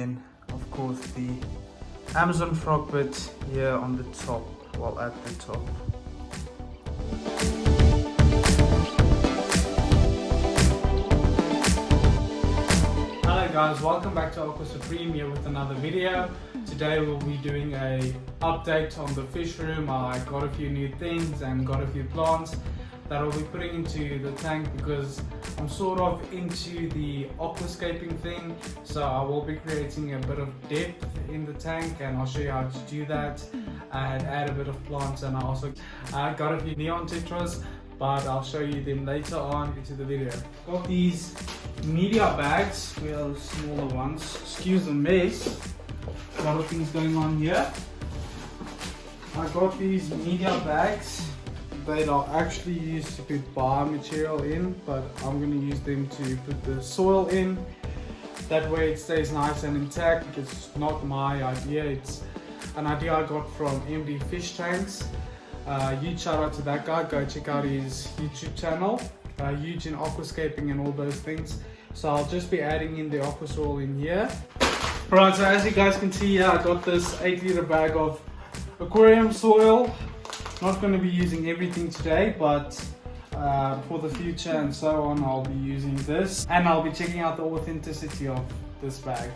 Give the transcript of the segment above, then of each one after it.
then of course the Amazon frog bit here on the top, well at the top. Hello guys, welcome back to Aqua Supreme here with another video. Today we'll be doing a update on the fish room. I got a few new things and got a few plants that I'll be putting into the tank because I'm sort of into the aquascaping thing, so I will be creating a bit of depth in the tank and I'll show you how to do that and add a bit of plants. And I also got a few neon tetras, but I'll show you them later on into the video. Got these media bags, well, smaller ones, excuse the mess, a lot of things going on here. I got these media bags. They are actually used to put biomaterial in, but I'm going to use them to put the soil in. That way it stays nice and intact. It's not my idea, it's an idea I got from MD Fish Tanks. Huge shout out to that guy, go check out his YouTube channel. Huge in aquascaping and all those things. So I'll just be adding in the aqua soil in here. Right, so as you guys can see here, I got this 8-liter bag of aquarium soil. Not going to be using everything today, but for the future and so on, I'll be using this, and I'll be checking out the authenticity of this bag.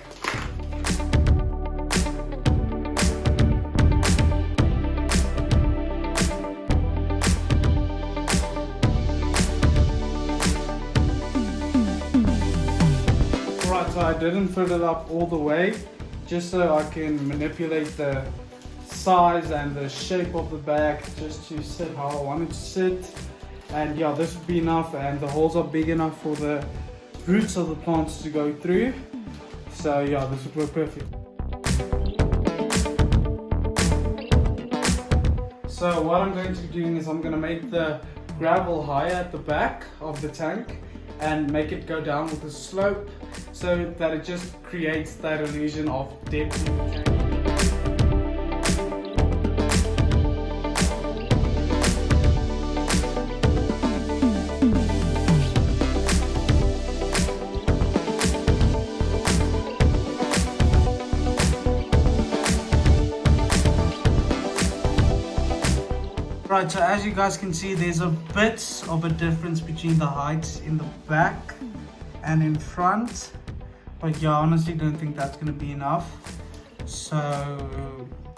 Alright, so I didn't fill it up all the way, just so I can manipulate the size and the shape of the bag just to sit how I want it to sit. And yeah, this would be enough, and the holes are big enough for the roots of the plants to go through. So yeah, this would work perfect. So what I'm going to be doing is I'm going to make the gravel higher at the back of the tank and make it go down with a slope so that it just creates that illusion of depth in the tank. Right, so as you guys can see, there's a bit of a difference between the heights in the back and in front, but yeah, I honestly don't think that's going to be enough. So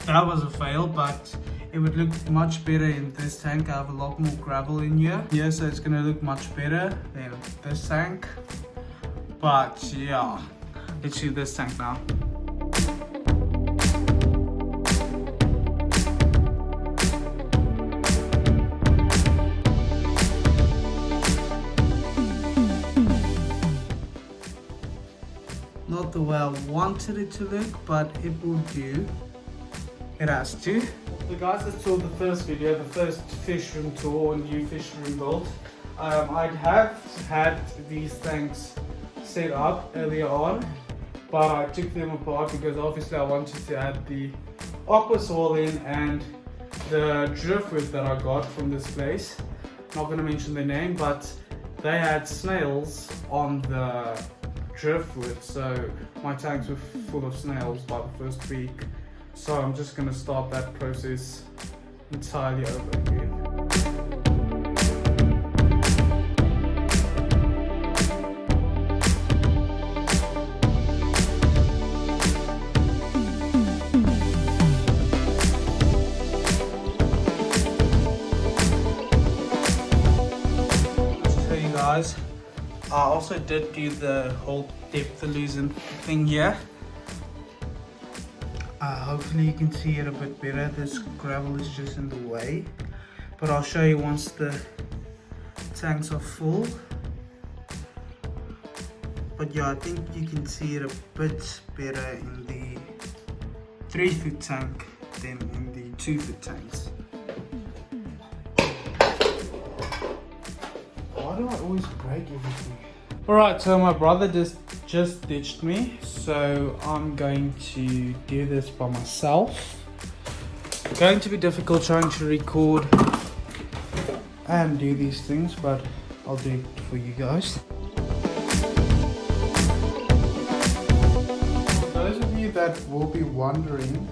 that was a fail, but it would look much better in this tank. I have a lot more gravel in here, so it's going to look much better than this tank. But yeah, let's do this tank now. Not the way I wanted it to look, but it will do. It has to. The guys that saw the first video, the first fish room tour, new fish room build, I'd have had these tanks set up earlier on, but I took them apart because obviously I wanted to add the aqua soil in and the driftwood that I got from this place. Not going to mention the name, but they had snails on the driftwood, so my tanks were full of snails by the first week. So I'm just going to start that process entirely over again. Just to tell you guys, I also did do the whole depth illusion thing here. Hopefully you can see it a bit better. This gravel is just in the way, but I'll show you once the tanks are full. But yeah, I think you can see it a bit better in the 3-foot tank than in the 2-foot tanks. Why do I always break everything? Alright, so my brother just ditched me, so I'm going to do this by myself. It's going to be difficult trying to record and do these things, but I'll do it for you guys. For those of that will be wondering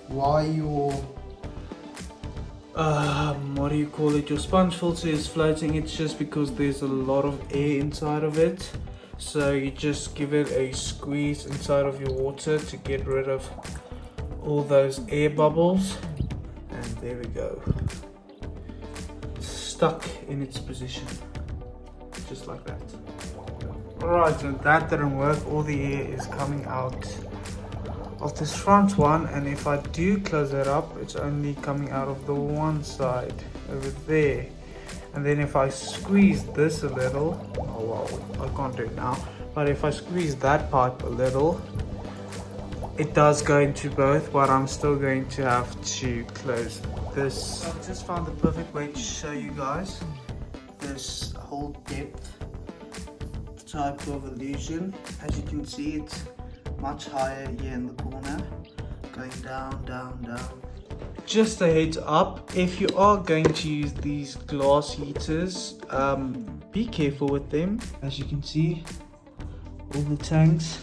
why your what do you call it, your sponge filter is floating, it's just because there's a lot of air inside of it. So you just give it a squeeze inside of your water to get rid of all those air bubbles, and there we go, stuck in its position just like that. Alright, so that didn't work. All the air is coming out of this front one, and if I do close it up, it's only coming out of the one side over there. And then if I squeeze this a little, oh wow, I can't do it now, but if I squeeze that pipe a little, it does go into both, but I'm still going to have to close this. I've just found the perfect way to show you guys this whole depth type of illusion. As you can see, it's much higher here in the corner, going down, down, down. Just a heads up, if you are going to use these glass heaters, be careful with them. As you can see, all the tanks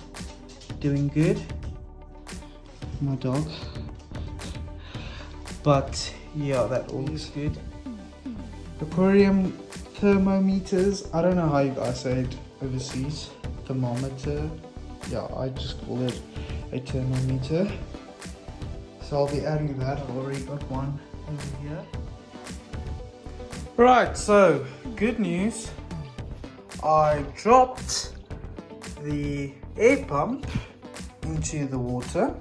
doing good. My dog. But yeah, that all is good. Aquarium thermometers, I don't know how you guys say it overseas. Thermometer. Yeah, I just call it a thermometer. So I'll be adding that. I've already got one over here. Right, so good news. I dropped the air pump into the water.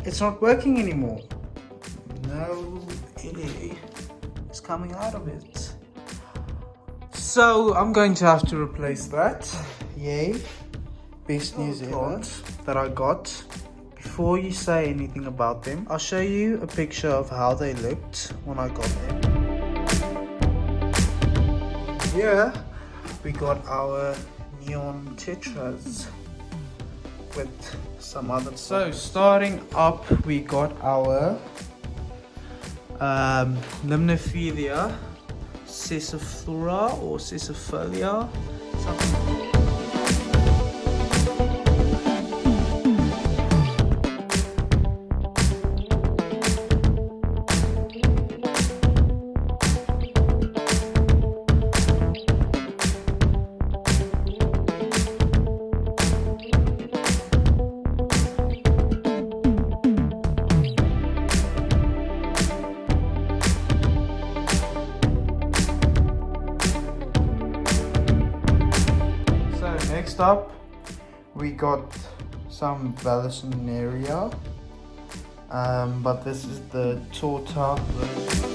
It's not working anymore. No air is coming out of it. So I'm going to have to replace that. Yay. Best news ever that I got. Before you say anything about them, I'll show you a picture of how they looked when I got them. Here we got our neon tetras with some other. So starting up, we got our Limnophilia sessiflora or sessifolia. Next up, we got some Vallisneria, but this is the torta version.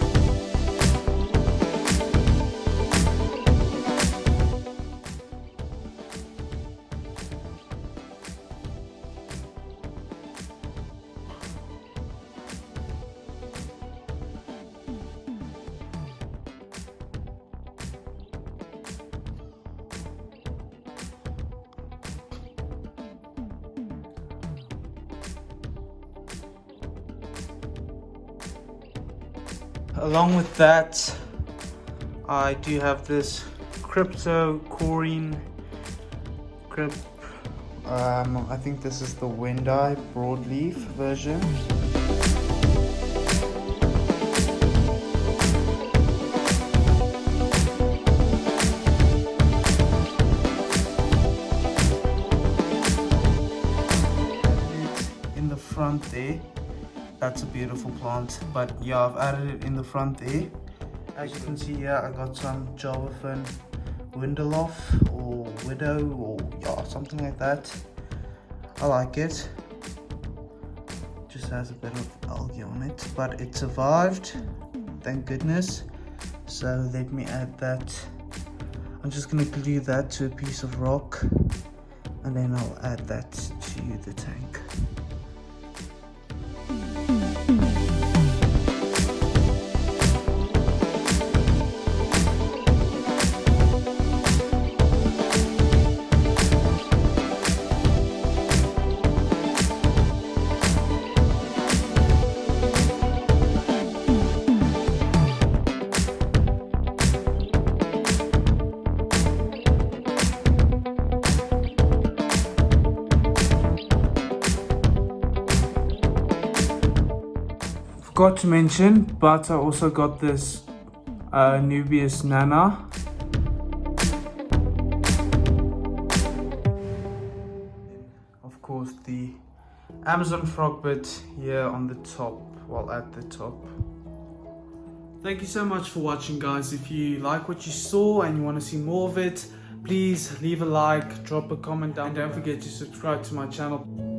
Along with that, I do have this crypto corine crypt. I think this is the Wendai broadleaf version. In the front there. That's a beautiful plant, but yeah, I've added it in the front there. As you can see here, I got some Javafin Windeloff or Widow or yeah, something like that. I like it. Just has a bit of algae on it, but it survived, thank goodness. So let me add that. I'm just gonna glue that to a piece of rock, and then I'll add that to the tank. forgot to mention, but I also got this Nubius Nana. Of course, the Amazon frog bit here on the top, well, at the top. Thank you so much for watching, guys. If you like what you saw and you want to see more of it, please leave a like, drop a comment down, and don't forget to subscribe to my channel.